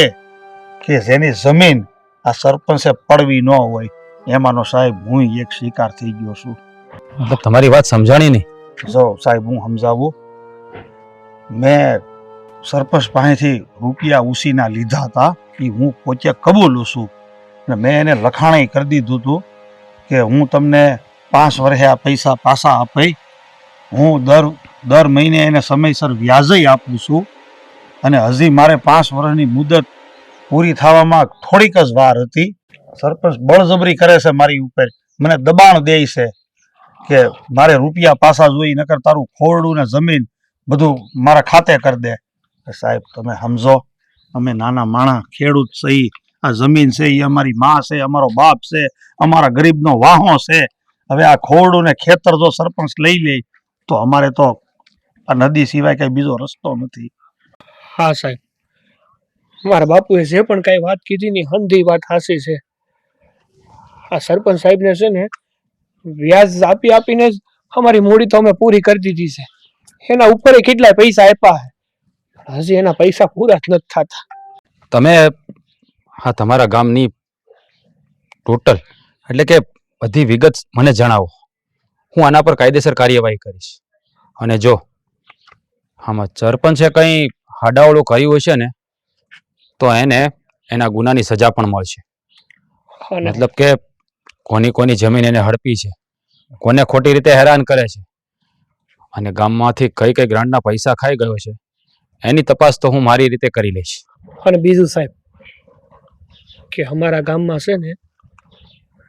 કે જેની જમીન આ સરપંચે પડવી ન હોય. એમાંનો સાહેબ હું એક શિકાર થઈ ગયો છું. મતલબ તમારી વાત સમજાણી નહીં. જો સાહેબ, હું સમજાવું. મેં સરપંચ પાસેથી રૂપિયા ઉછીના લીધા હતા એ હું પોતે કબૂલું છું. અને મેં એને લખાણે કરી દીધું હતું કે હું તમને 5 વર્ષે આ પૈસા પાછા આપી. હું દર મહિને એને સમયસર વ્યાજય આપું છું. અને હજી મારે 5 વર્ષની મુદત પૂરી થવામાં થોડીક જ વાર હતી. સરપંચ બળજબરી કરે છે મારી ઉપર, મને દબાણ દે છે કે મારે રૂપિયા પાછા જોઈ, નકર તારું ખોરડું ને જમીન બધું મારા ખાતે કરી દે. સાહેબ, તમે સમજો, અમે નાના માણા ખેડૂત સહી. આ જમીન છે એ અમારી માં છે, અમારો બાપ છે, અમારા ગરીબનો વાહો છે. હવે આ ખોરડું ને ખેતર જો સરપંચ લઈ લે તો અમારે તો આ નદી સિવાય કઈ બીજો રસ્તો નથી. હા સાહેબ, મારા બાપુએ જે પણ કઈ વાત કીધી ની હંધી વાત હાસી છે. આ સરપંચ સાહેબને છે ને વ્યાજ આપી આપીને જ અમારી મૂડી તો અમે પૂરી કરી દીધી છે. એના ઉપર કેટલાય પૈસા આપ્યા છે, હજી એના પૈસા પૂરા જ નથી થતા. તમે હા તમારા ગામની ટોટલ એટલે કે બધી વિગત મને જણાવો. હું આના પર કાયદેસર કાર્યવાહી કરીશ. અને જો આમાં સરપંચે કંઈ હાડાવડું કર્યું હશે ને તો એને એના ગુનાની સજા પણ મળશે. અને મતલબ કે કોની જમીન એને હડપી છે, કોને ખોટી રીતે હેરાન કરે છે અને ગામમાંથી કઈ કઈ ગ્રાન્ટના પૈસા ખાઈ ગયો છે એની તપાસ તો હું મારી રીતે કરી લઈશ. અને બીજું સાહેબ કે અમારા ગામમાં છે ને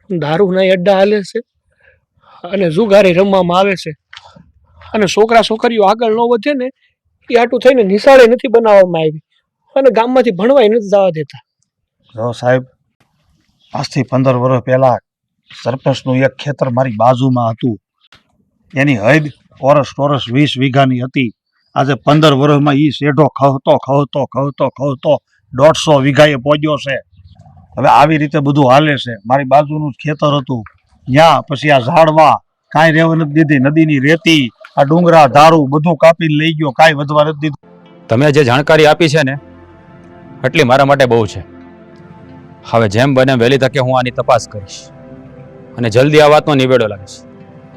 દારૂના અડ્ડા હાલે છે અને જુગારી રમવામાં આવે છે અને છોકરા છોકરીઓ આગળ ન વધે ને એ આટું થઈને નિશાળે નથી બનાવવામાં આવી અને ગામમાંથી ભણવાય નથી જવા દેતા. જો સાહેબ, 5 થી 15 વર્ષ પહેલા સરપંચનું એક ખેતર મારી બાજુમાં હતું. એની હદ ઓરસ 20 વીઘાની હતી. આજે 15 વર્ષમાં ઈ શેઢો ખવતો 150 વીઘાએ પહોંચ્યો છે. હવે આવી રીતે બધું હાલે છે. મારી બાજુનું જ ખેતર હતું, ત્યાં પછી આ ઝાડવા કાંઈ રહેવા નથી દીધી, નદીની રેતી, આ ડુંગરા ધારું બધું કાપીને લઈ ગયો, કાંઈ વધવા નથી દીધું. તમે જે જાણકારી આપી છે ને એટલી મારા માટે બહુ છે. હવે જેમ બને વહેલી તકે હું આની તપાસ કરીશ અને જલ્દી આ વાતનો નિવેડો લાવીશ.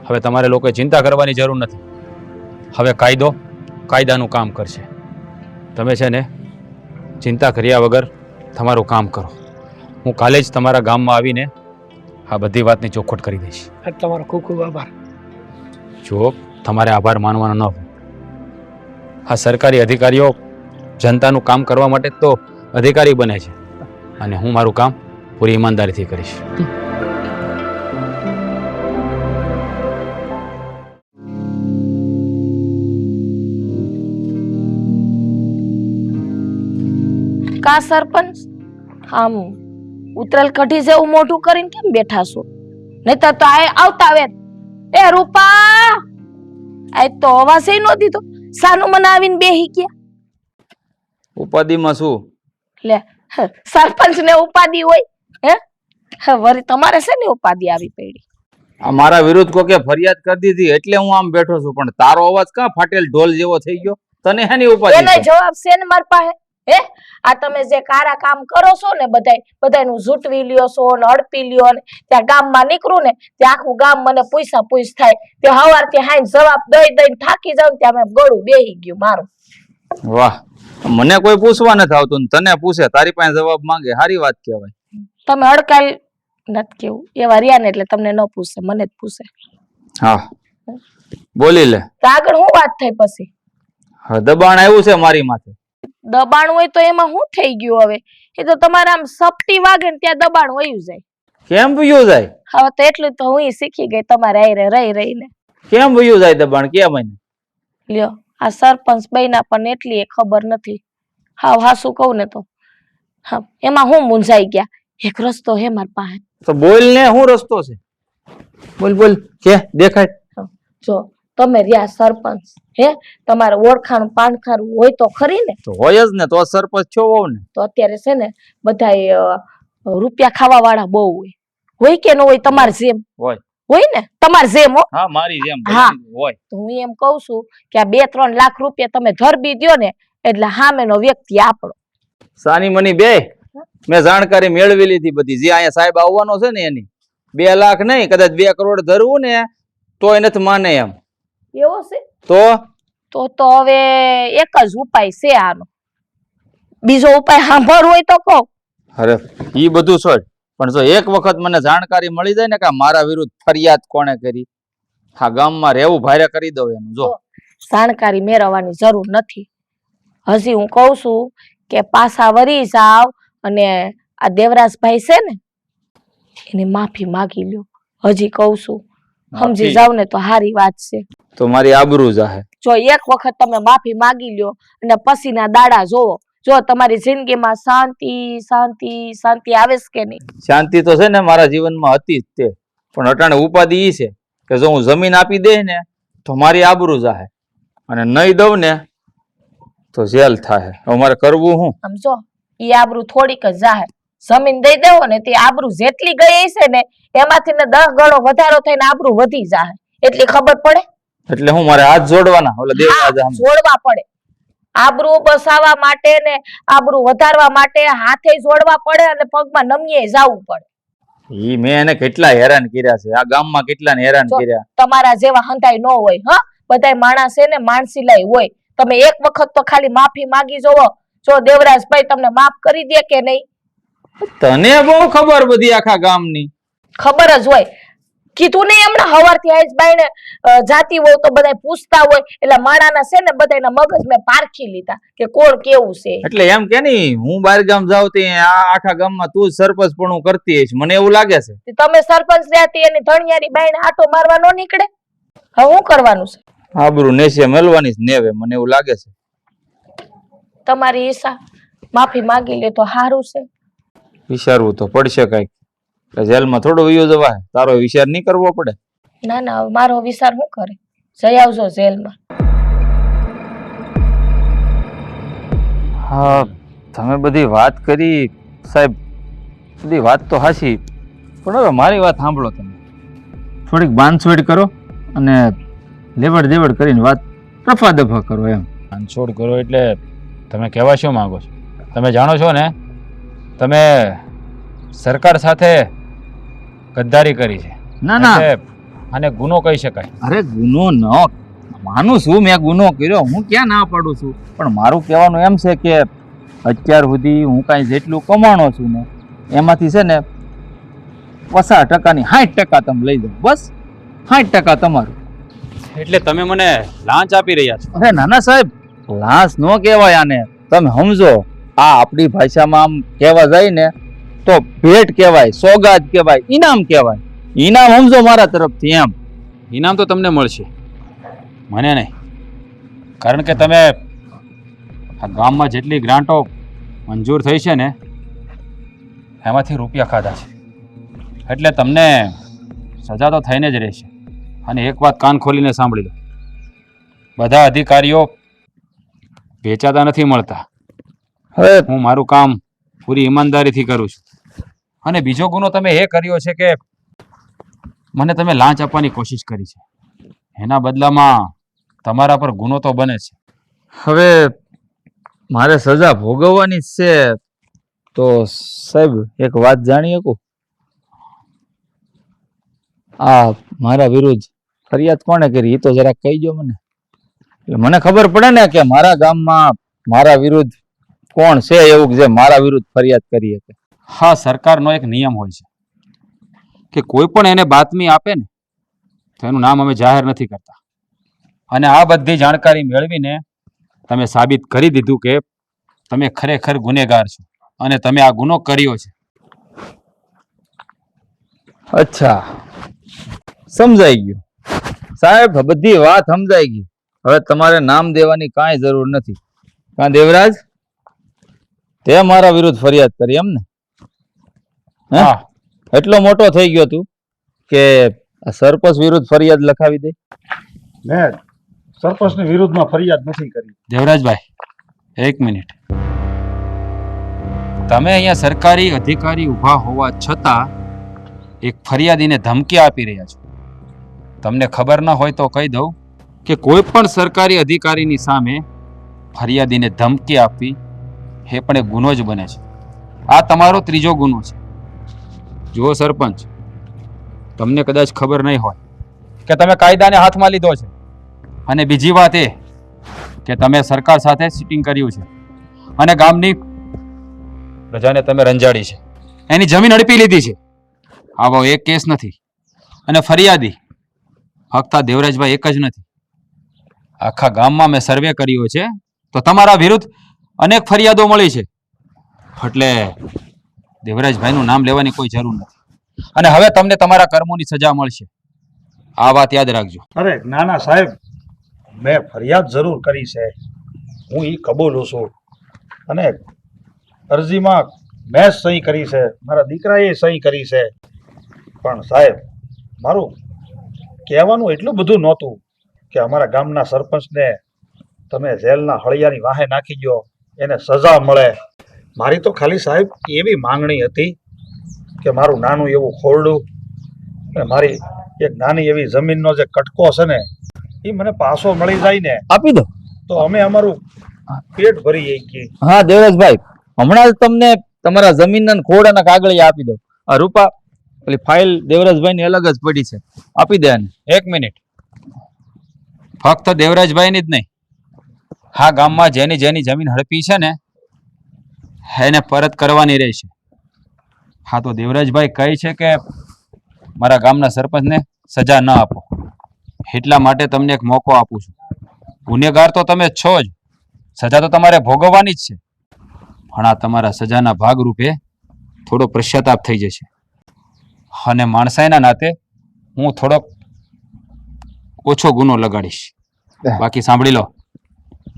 હવે તમારે લોકોએ ચિંતા કરવાની જરૂર નથી. હવે કાયદો કાયદાનું કામ કરશે. તમે છે ને ચિંતા કર્યા વગર તમારું કામ કરો. હું કાલે જ તમારા ગામમાં આવીને આ બધી વાતની ચોખવટ કરી દઈશ. તમારો ખૂબ ખૂબ આભાર. જો તમારે આભાર માનવાનો ન હોય, આ સરકારી અધિકારીઓ જનતાનું કામ કરવા માટે તો અધિકારી બને છે અને હું મારું કામ પૂરી ઈમાનદારીથી કરીશ. કા સરપંચ આમ ઉતરેલ કઢી જેવું મોઢું કરીને કેમ બેઠા છો? નહીતર તો આ આવતા વેત એ રૂપા આ તો અવાજ ય નો દીધો. સાનું મને આવીને બેહી ગયા. ઉપાધિમાં શું? લે સરપંચ ને ઉપાધિ હોય હે? વળી તમારે છે ને ઉપાધિ આવી પડી. આ મારા વિરુદ્ધ કોકે ફરિયાદ કરી દીધી એટલે હું આમ બેઠો છું, પણ તારો અવાજ કાં ફાટેલ ઢોલ જેવો થઈ ગયો? તને હેની ઉપાધિ એનો છે? જવાબ છે ને મારી પાસે. હે આ તમે જે કારા કામ કરો છો ને બધાયનું ઝૂંટવી લ્યો છો ને અડપી લ્યો ને ત્યાં ગામમાં નીકળું ને ત્યાં આખું ગામ મને પૂછ થાય. તે હવારથી હાઈ જવાબ દઈને થાકી જાવ ત્યાં મેં ગળું બેહી ગયું મારું. વાહ, મને કોઈ પૂછવા નથી આવતું ને તને પૂછે, તારી પાસે જવાબ માંગે, સારી વાત કહેવાય. તમે અડકાલ નથી કેવું એવા રહ્યા ને એટલે તમને ન પૂછે, મને જ પૂછે. હા બોલી લે. તો આગળ શું વાત થઈ પછી? હવે દબાણ આવ્યું છે મારી માથે. દબાણ હોય તો એમાં શું થઈ ગયું? હવે એ તો તમારે આમ સપટી વાગે ને ત્યાં દબાણ વયું જાય. કેમ વયું જાય? હવે તો એટલું તો હું શીખી ગઈ તમારે આયરે રહી રહીને. કેમ વયું જાય દબાણ? કે મને લ્યો આ સરપંચ બન્યા પણ એટલી ખબર નથી. હાવ હાસું કહું ને તો હા એમાં હું મૂંઝાઈ ગયા. એક રસ્તો હે મારી પાસે. તો બોલ ને, શું રસ્તો છે? બોલ બોલ, કે દેખાય. જો તમે રહ્યા સરપંચ, હે તમારે ઓળખાણ પાણખારું હોય તો ખરી ને? તો હોય જ ને, તો સરપંચ છો હોવ ને. તો અત્યારે છે ને બધા રૂપિયા ખાવા વાળા બહુ હોય કે ન હોય? તમારે જેમ હોય ને, તમારે જેમ હો. હા મારી જેમ હા. હોય. તો હું એમ કઉ છું કે આ 2-3 લાખ રૂપિયા તમે ધરબી દ્યો ને એટલે સામેનો વ્યક્તિ આપણો. સાની મની બે મેં જાણકારી મેળવી લીધી બધી. જે અહીંયા સાહેબ આવવાનો છે ને એની 2 લાખ નહીં, કદાચ 2 કરોડ ધરવું ને તોય નથી માને એમ. એવો છે? તો હવે એક જ ઉપાય છે આનો. બીજો ઉપાય સાંભળવો હોય તો કહો. અરે ઈ બધું છોડ, પણ જો એક વખત મને જાણકારી મળી જાય ને કે મારા વિરુદ્ધ ફરિયાદ કોણે કરી, હા ગામમાં રહેવું ભારે કરી દઉં એનું. જો જાણકારી મેળવવાની જરૂર નથી. હજી હું કઉ છું કે પાછા વરી જાવ અને આ દેવરાજભાઈ છે ને એને માફી માગી લ્યો. હજી કઉ છું, સમજી જાવ ને તો સારી વાત છે. તો મારી આબરૂ જાહે. જો એક વખત તમે માફી માગી લ્યો અને પછીના દાડા જોવો, જો તમારી જિંદગીમાં શાંતિ શાંતિ શાંતિ આવે કે નહીં? શાંતિ તો છે ને મારા જીવનમાં હતી જ તે, પણ અટાણે ઉપાધિ ઈ છે કે જો હું જમીન આપી દે ને તો મારી આબરૂ જાહે, અને નહીં દઉં ને તો જેલ થાય. હવે મારે કરવું હું? સમજો ઈ આબરૂ થોડીક જ જાહે. જમીન દઈ દેવો ને તે આબરૂ જેટલી ગઈ છે ને એમાંથી ને 10 ગણો વધારો થઈને આબરૂ વધી જાહે. એટલી ખબર પડે? એટલે હું મારે હાથ જોડવાના ઓલા દેવરાજ સામે? જોડવા પડે. આબરૂ બસાવવા માટે ને આબરૂ વધારવા માટે હાથે જોડવા પડે અને પગમાં નમીએ જવું પડે. ઈ મેં એને કેટલા હેરાન કર્યા છે, આ ગામમાં કેટલાને હેરાન કર્યા. તમારા જેવા હંધાઈ ન હોય. હા બધાય માણસ છે ને માણસીલાય હોય. તમે એક વખત તો ખાલી માફી માંગી જોવો, જો દેવરાજભાઈ તમને માફ કરી દે કે નહીં. તને બહુ ખબર બધી આખા ગામની. ખબર જ હોય. કીધું નહીં હમણાં હવારથી આઈસબાઈ ને જાતી હોય તો બધા પૂછતા હોય એટલે માણાના છે ને બધાના મગજ મેં પારખી લીધા કે કોણ કેવું છે. એટલે એમ કે નહીં હું બહાર ગામ જાઉં તે આ આખા ગામમાં તું જ સરપંચ પણ કરતી હઈશ મને એવું લાગે છે. તમે સરપંચ રહેતી એની ધણિયારી બાઈને આટો મારવા નો નીકળે. હવે શું કરવાનું છે? આબરૂ નેસે મેલવાની જ નેવે મને એવું લાગે છે. તમારી ઈચ્છા, માફી માંગી લે તો સારું છે. વિચારવું તો પડશે કઈક. જેલમાં થોડો વયો જવાય, તારો વિચાર નહીં કરવો પડે. ના ના, હવે મારો વિચાર શું કરે? જઈ આવજો જેલમાં. હા, તમે બધી વાત કરી સાહેબ, બધી વાત તો હાચી, પણ હવે મારી વાત સાંભળો તમે. થોડીક બાંધછોડ કરો અને લેવડ દેવડ કરીને વાત રફા દફા કરો એમ. બાંધછોડ કરો એટલે તમે કહેવા શું માંગો છો? તમે જાણો છો ને, તમે સરકાર સાથે ગદ્દારી કરી છે. ના ના, એટલે આને ગુનો કહી શકાય. અરે ગુનો ન માનું છું, મેં ગુનો કર્યો, હું ક્યાં ના પાડું છું, પણ મારું કહેવાનું એમ છે કે અત્યાર સુધી હું કાંઈ જેટલું કમાણો છું ને એમાંથી છે ને 50% 60% તમે લઈ જાઓ, બસ 60% તમારું. એટલે તમે મને લાંચ આપી રહ્યા છો? અરે નાના સાહેબ, લાંચ ન કહેવાય આને, તમે સમજો. આ આપણી ભાષામાં આમ કહેવા જાય ને તો ભેટ કહેવાય, સોગાદ કહેવાય, ઇનામ કહેવાય. ઇનામ સમજો મારા તરફથી એમ. ઇનામ તો તમને મળશે, મને નહીં. કારણ કે તમે આ ગામમાં જેટલી ગ્રાન્ટો મંજૂર થઈ છે ને એમાંથી રૂપિયા ખાધા છે, એટલે તમને સજા તો થઈને જ રહેશે. અને એક વાત કાન ખોલીને સાંભળી લો, બધા અધિકારીઓ વેચાતા નથી મળતા. હવે હું મારું કામ પૂરી ઈમાનદારીથી કરું છું. અને બીજો ગુનો તમે એ કર્યો છે કે મને તમે લાંચ આપવાની કોશિશ કરી છે, એના બદલામાં તમારા પર ગુનો તો બને છે. હવે મારે સજા ભોગવવાની જ છે, તો સાહેબ એક વાત જાણી શકું? આ મારા વિરુદ્ધ ફરિયાદ કોણે કરી એ તો જરાક કહી દો મને, એટલે મને ખબર પડે ને કે મારા ગામમાં મારા વિરુદ્ધ કોણ છે એવું જે મારા વિરુદ્ધ ફરિયાદ કરી શકે. હા, સરકારનો એક નિયમ હોય છે કે કોઈ પણ એને બાતમી આપે ને તો એનું નામ અમે જાહેર નથી કરતા. અને આ બધી જાણકારી મેળવીને તમે સાબિત કરી દીધું કે તમે ખરેખર ગુનેગાર છો અને તમે આ ગુનો કર્યો છે. અચ્છા, સમજાઈ ગયું સાહેબ, બધી વાત સમજાઈ ગઈ. હવે તમારે નામ દેવાની કાંઈ જરૂર નથી. કાં દેવરાજ, તે મારા વિરુદ્ધ ફરિયાદ કરી એમ ને? હા, એટલો મોટો થઈ ગયો તું કે આ સરપંચ વિરુદ્ધ ફરિયાદ લખાવી દે? મેં સરપંચની વિરુદ્ધમાં ફરિયાદ નથી કરી. દેવરાજભાઈ, એક મિનિટ. તમે અહીંયા સરકારી અધિકારી ઊભા હોવા છતાં એક ફરિયાદીને ધમકી આપી રહ્યા છો. તમને ખબર ના હોય તો કહી દઉં કે કોઈ પણ સરકારી અધિકારીની સામે ફરિયાદીને ધમકી આપવી એ પણ એક ગુનો જ બને છે. આ તમારો ત્રીજો ગુનો છે. જુઓ સરપંચ, તમને કદાચ ખબર નહીં હોય કે તમે કાયદાને હાથમાં લીધો છે, અને બીજી વાત એ કે તમે સરકાર સાથે સિટિંગ કર્યું છે અને ગામની પ્રજાને તમે રંજાડી છે, એની જમીન હડપી લીધી છે. આવો એક કેસ નથી, અને ફરિયાદી ફક્ત આ દેવરાજભાઈ એક જ નથી. આખા ગામમાં મેં સર્વે કર્યો છે તો તમારા વિરુદ્ધ અનેક ફરિયાદો મળી છે. એટલે દેવરાજભાઈનું નામ લેવાની કોઈ જરૂર નથી. અને હવે તમને તમારા કર્મોની સજા મળશે, આ વાત યાદ રાખજો. અરે નાના સાહેબ, મેં ફરિયાદ જરૂર કરી છે, હું એ કબૂલું છું. અને અરજીમાં મેં સહી કરી છે, મારા દીકરાએ સહી કરી છે. પણ સાહેબ, મારું કહેવાનું એટલું બધું નહોતું કે અમારા ગામના સરપંચને તમે જેલના હળિયાની વાહે નાખી દો, એને સજા મળે. મારી તો ખાલી સાહેબ એવી માંગણી હતી કે મારું નાનું એવું ખોરડું અને મારી એક નાની એવી જમીનનો જે કટકો છે ને એ મને પાછો મળી જાય ને આપી દો તો અમે અમારું પેટ ભરી શકીએ. હા દેવરાજભાઈ, હમણાં જ તમને તમારા જમીનના ખોડાના કાગળિયા આપી દો. આ રૂપા પેલી ફાઇલ દેવરાજભાઈની અલગ જ પડી છે, આપી દે આને. એક મિનિટ, ફક્ત દેવરાજભાઈની જ નહીં, હા ગામમાં જેની જેની જમીન હડપી છે ને એને પરત કરવાની રહેશે. હા તો દેવરાજભાઈ કહે છે કે મારા ગામના સરપંચને સજા ન આપો. એટલા માટે તમને એક મોકો આપું છું. ગુનેગાર તો તમે છો જ, સજા તો તમારે ભોગવવાની જ છે, પણ આ તમારા સજાના ભાગરૂપે થોડો પશ્ચાતાપ થઈ જશે. અને માણસાઈના નાતે હું થોડોક ઓછો ગુનો લગાડીશ. બાકી સાંભળી લો,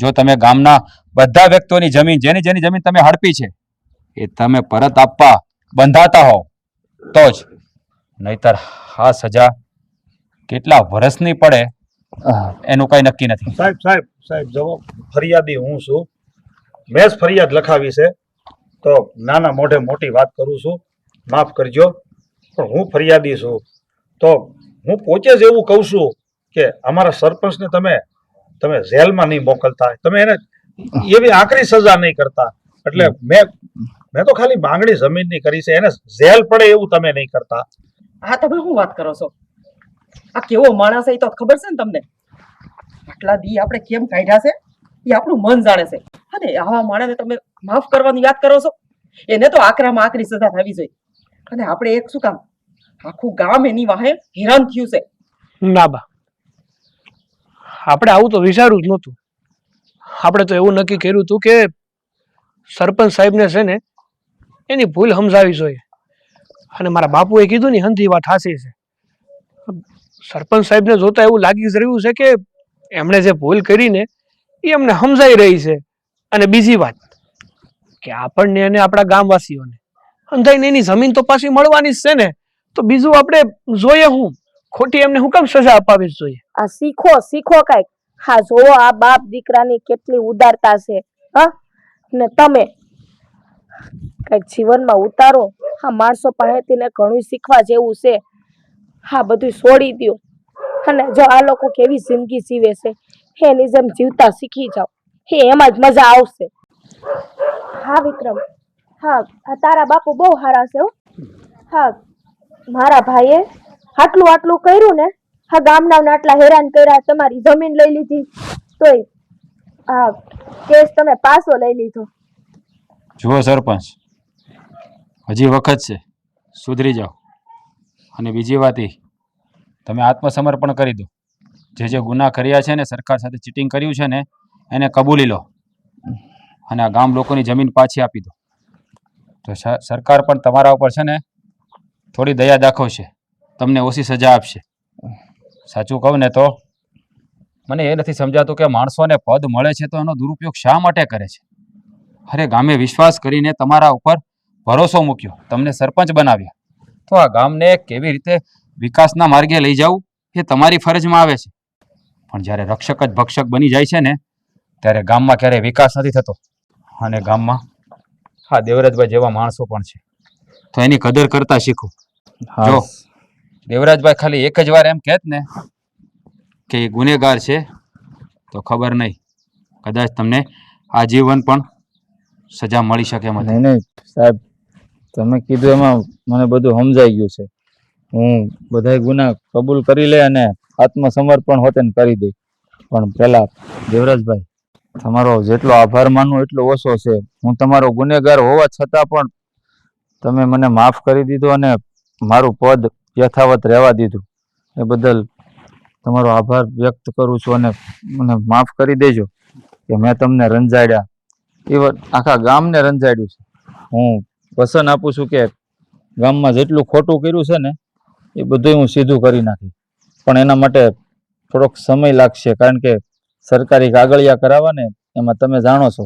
જો તમે ગામના બધા વ્યક્તિઓની જમીન, જેની જેની જમીન તમે હડપી છે, એ તમે પરત આપવા બંધાતા હો તો જ, નહીતર આ સજા કેટલા વર્ષની પડે એનું કઈ નક્કી નથી. સાહેબ સાહેબ સાહેબ જવાબ ફરિયાદી હું છું. મેં જ ફરિયાદ લખાવી છે, તો નાના મોઢે મોટી વાત કરું છું, માફ કરજો, પણ હું ફરિયાદી છું. તો હું પોતે જ એવું કહું છું કે અમારા સરપંચને તમે જેલમાં નહીં મોકલતા, તમે એને એવી આકરી સજા નહીં કરતા. એટલે મેં તો ખાલી માંગણી જમીનની કરી છે, એને જેલ પડે એવું તમે નહીં કરતા. હા, તમે શું વાત કરો છો? આ કેવો માણસ છે એ તો ખબર છે ને તમને? આટલા દી આપણે કેમ કાઢ્યા છે એ આપણું મન જાણે છે. અને આવા માણસને તમે માફ કરવાની વાત કરો છો? એને તો આકરામાં આકરી સજા થવી જોઈએ. અને આપણે એક શું કામ, આખું ગામ એની વાહે હેરાન થયું છે. ના બા, આપણે આવું તો વિચાર્યું જ નહોતું. આપણે તો એવું નક્કી કર્યું હતું કે સરપંચ સાહેબને છે ને એની ભૂલ સમજાવી જોઈએ. અને મારા બાપુએ કીધું ને હંધી વાત હાસી છે. સરપંચ સાહેબને જોતા એવું લાગી જ રહ્યું છે કે એમણે જે ભૂલ કરીને એ અમને સમજાઈ રહી છે. અને બીજી વાત કે આપણને અને આપણા ગામવાસીઓને અંધાઈને એની જમીન તો પાછી મળવાની જ છે ને, તો બીજું આપણે જોઈએ હું ખોટી એમને હું કેમ સજા અપાવી જ જોઈએ? આ શીખો કઈક. હા, જોવો આ બાપ દીકરાની કેટલી ઉદારતા છે. હા, ને તમે કઈક જીવનમાં ઉતારો. હા, માણસો પાસેથી ને ઘણું શીખવા જેવું છે. હા, બધું છોડી દ્યો અને જો આ લોકો કેવી જિંદગી જીવે છે એની જેમ જીવતા શીખી જાઓ, એમાં જ મજા આવશે. હા વિક્રમ, હા તારા બાપુ બહુ સારા છે હો. હા, મારા ભાઈએ આટલું કર્યું ને, હા ગામના આટલા હેરાન કર્યા, તમારી જમીન લઈ લીધી, તોય હા કેસ તમે પાછો લઈ લીધો. જુઓ સરપંચ, હજી વખત છે, સુધરી જાઓ. અને બીજી વાત એ, તમે આત્મસમર્પણ કરી દો. જે ગુના કર્યા છે ને, સરકાર સાથે ચીટિંગ કર્યું છે ને, એને કબૂલી લો અને આ ગામ લોકોની જમીન પાછી આપી દો. તો સરકાર પણ તમારા ઉપર છે ને થોડી દયા દાખવશે, તમને ઓછી સજા આપશે. સાચું કહું ને તો મને એ નથી સમજાતું કે માણસોને પદ મળે છે તો એનો દુરુપયોગ શા માટે કરે છે. અરે ગામે વિશ્વાસ કરીને તમારા ઉપર ભરોસો મૂક્યો, તમને સરપંચ બનાવ્યા, તો આ ગામને કેવી રીતે વિકાસના માર્ગે લઈ જવું એ તમારી ફરજમાં આવે છે. પણ જ્યારે રક્ષક જ ભક્ષક બની જાય છે ને, ત્યારે ગામમાં ક્યારેય વિકાસ નથી થતો. અને ગામમાં હા દેવરાજભાઈ જેવા માણસો પણ છે, તો એની કદર કરતા શીખો. જો દેવરાજભાઈ ખાલી એક જ વાર એમ કહેત ને કે એ ગુનેગાર છે, તો ખબર નહીં, કદાચ તમને આજીવન પણ સજા મળી શકે એમ હતી. નહીં સાહેબ, તમે કીધું એમાં મને બધું સમજાઈ ગયું છે. હું બધા ગુના કબૂલ કરી લે અને આત્મસમર્પણ હોતે ને કરી દઈ. પણ પેલા દેવરાજભાઈ, તમારો જેટલો આભાર માનું એટલો ઓછો છે. હું તમારો ગુનેગાર હોવા છતાં પણ તમે મને માફ કરી દીધો અને મારું પદ યથાવત રહેવા દીધું. એ બદલ તમારો આભાર વ્યક્ત કરું છું. અને મને માફ કરી દેજો કે મેં તમને રંજાડ્યા, ઇવન આખા ગામને રંજાડ્યું છે. હું વસન આપું છું કે ગામમાં જેટલું ખોટું કર્યું છે ને એ બધું હું સીધું કરી નાખી. પણ એના માટે થોડોક સમય લાગશે, કારણ કે સરકારી કાગળિયા કરાવવા ને એમાં તમે જાણો છો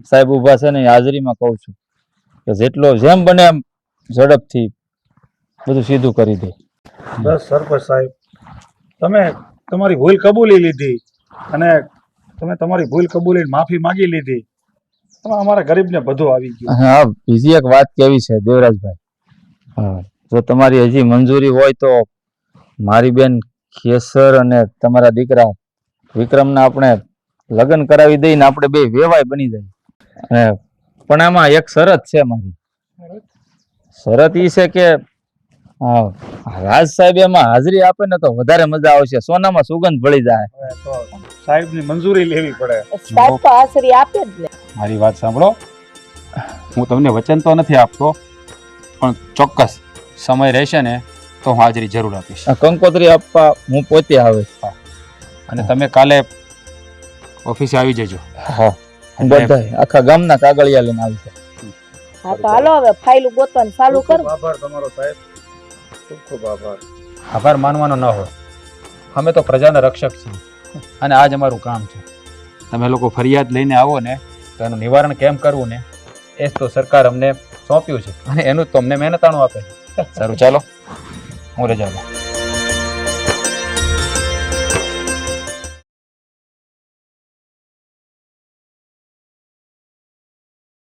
સાહેબ ઊભા છે ને, એ હાજરીમાં કહું છું કે જેમ બને એમ ઝડપથી બધું સીધું કરી દે. બસ સરપંચ સાહેબ, તમે તમારી ભૂલ કબૂલી લીધી અને તમે તમારી ભૂલ કબૂલીને માફી માંગી લીધી. અમારા ગરીબને બધું આવી ગયું. હા, બીજી એક વાત કેવી છે દેવરાજભાઈ, હા, જો તમારી હજી મંજૂરી હોય તો મારી બેન કેસર અને તમારા દીકરા વિક્રમના આપણે લગ્ન કરાવી દઈને આપણે બે વેવાય બની જાય. પણ આમાં એક શરત છે મારી. શરત ઈ છે કે રાજ સાહેબ એમાં હાજરી આપે ને તો વધારે મજા આવશે, સોનામાં સુગંધ ભળી જાય. તો સાહેબની મંજૂરી લેવી પડે. સાહેબ તો હાજરી આપે જ ને. મારી વાત સાંભળો, હું તમને વચન તો નથી આપતો, પણ ચોક્કસ સમય રહેશે ને તો હું હાજરી જરૂર આપીશ. આ કંકોત્રી આપવા હું પોતે આવે. અને તમે કાલે ઓફિસે આવી જજો. હા બધા આખા ગામના કાગળિયા લઈને આવી છે. હા તો હાલો હવે ફાઇલ ગોતવાનું ચાલુ કરો. આભાર તમારો સાહેબ, ખૂબ ખૂબ આભાર. આભાર માનવાનો ન હોય. અમે તો પ્રજાના રક્ષક છીએ અને આ જ અમારું કામ છે. તમે લોકો ફરિયાદ લઈને આવો ને તો એનું નિવારણ કેમ કરવું ને એ જ તો સરકાર અમને સોંપ્યું છે અને એનું જ તો અમને મહેનતાણું આપે છે. સારું ચાલો, હું રજા લઉં.